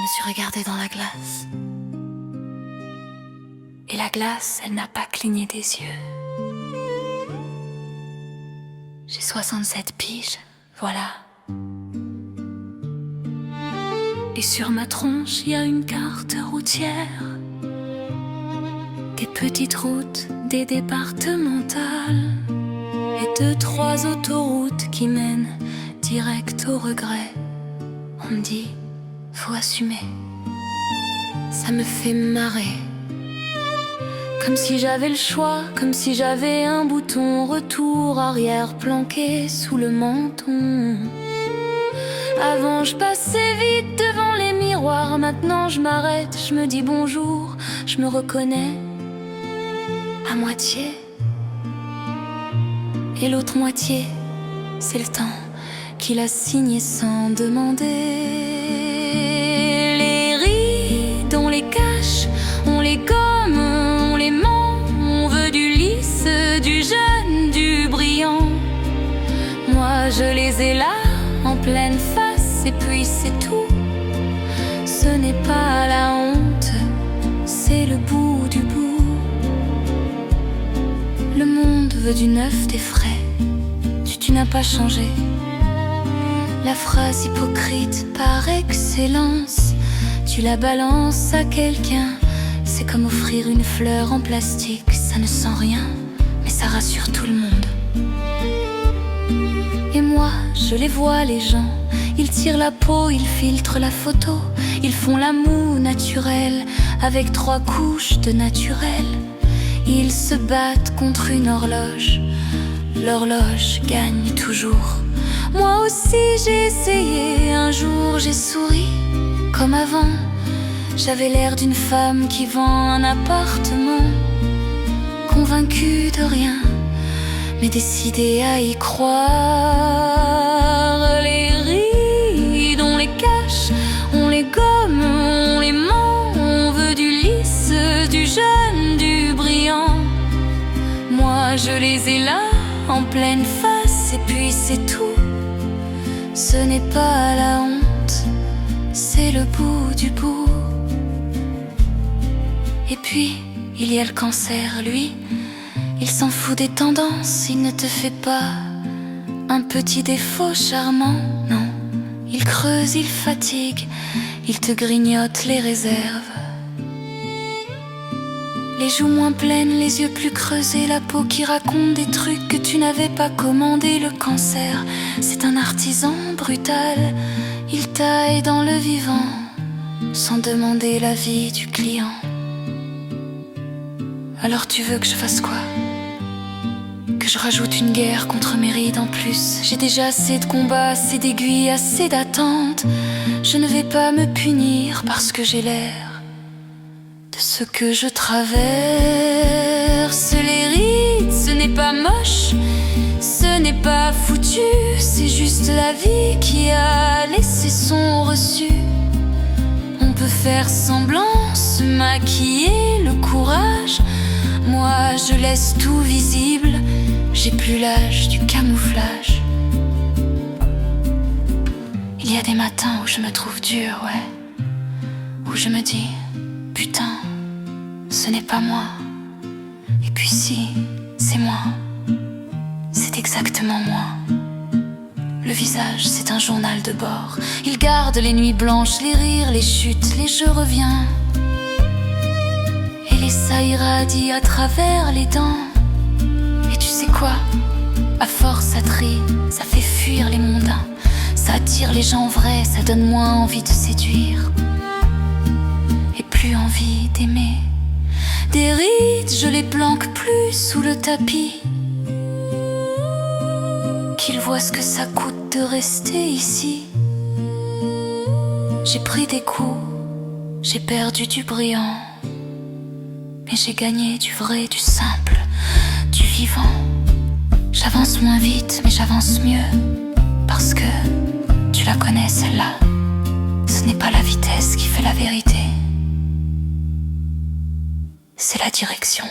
me suis regardée dans la glace. Et la glace, elle n'a pas cligné des yeux. J'ai 67 piges, voilà. Et sur ma tronche, il y a une carte routière. Des petites routes, des départementales. Et 2-3 autoroutes qui mènent direct au regret. On me dit, faut assumer. Ça me fait marrer. Comme si j'avais le choix, comme si j'avais un bouton retour arrière planqué sous le menton. Avant je passais vite devant les miroirs, maintenant je m'arrête, je me dis bonjour, je me reconnais à moitié. Et l'autre moitié, c'est le temps qu'il a signé sans demander. Les rides, on les cache, on les gomme, on les ment. On veut du lisse, du jeune, du brillant. Moi je les ai là, en pleine face, et puis c'est tout. Ce n'est pas la honte, c'est le bout du bout. Le monde veut du neuf, des frais. Tu n'as pas changé. La phrase hypocrite par excellence, tu la balances à quelqu'un. C'est comme offrir une fleur en plastique. Ça ne sent rien, mais ça rassure tout le monde. Et moi, je les vois les gens. Ils tirent la peau, ils filtrent la photo. Ils font la moue naturelle avec 3 couches de naturel. Ils se battent contre une horloge. L'horloge gagne toujours. Moi aussi j'ai essayé, un jour j'ai souri. Comme avant, j'avais l'air d'une femme qui vend un appartement. Convaincue de rien, mais décidée à y croire. Les rides, on les cache, on les gomme, on les ment. On veut du lisse, du jeune, du brillant. Moi je les ai là, en pleine face, et puis c'est tout. Ce n'est pas la honte, c'est le bout du bout. Et puis, il y a le cancer, lui, il s'en fout des tendances. Il ne te fait pas un petit défaut charmant, non. Il creuse, il fatigue, il te grignote les réserves. Les joues moins pleines, les yeux plus creusés, la peau qui raconte des trucs que tu n'avais pas commandé. Le cancer, c'est un artisan brutal. Il taille dans le vivant, sans demander l'avis du client. Alors tu veux que je fasse quoi? Que je rajoute une guerre contre mes rides en plus? J'ai déjà assez de combats, assez d'aiguilles, assez d'attentes. Je ne vais pas me punir parce que j'ai l'air de ce que je traverse. Les rides, ce n'est pas moche, ce n'est pas foutu. C'est juste la vie qui a laissé son reçu. On peut faire semblant, se maquiller, le courage. Moi je laisse tout visible, j'ai plus l'âge du camouflage. Il y a des matins où je me trouve dure, ouais. Où je me dis, putain, ce n'est pas moi. Et puis si, c'est moi. C'est exactement moi. Le visage, c'est un journal de bord. Il garde les nuits blanches, les rires, les chutes, les je reviens. Et ça irradie à travers les dents. Et tu sais quoi? À force ça trie, ça fait fuir les mondains. Ça attire les gens vrais, ça donne moins envie de séduire. Et plus envie d'aimer. Des rides, je les planque plus sous le tapis. Qu'ils voient ce que ça coûte de rester ici. J'ai pris des coups, j'ai perdu du brillant. Mais j'ai gagné du vrai, du simple, du vivant. J'avance moins vite, mais j'avance mieux. Parce que tu la connais celle-là. Ce n'est pas la vitesse qui fait la vérité, c'est la direction.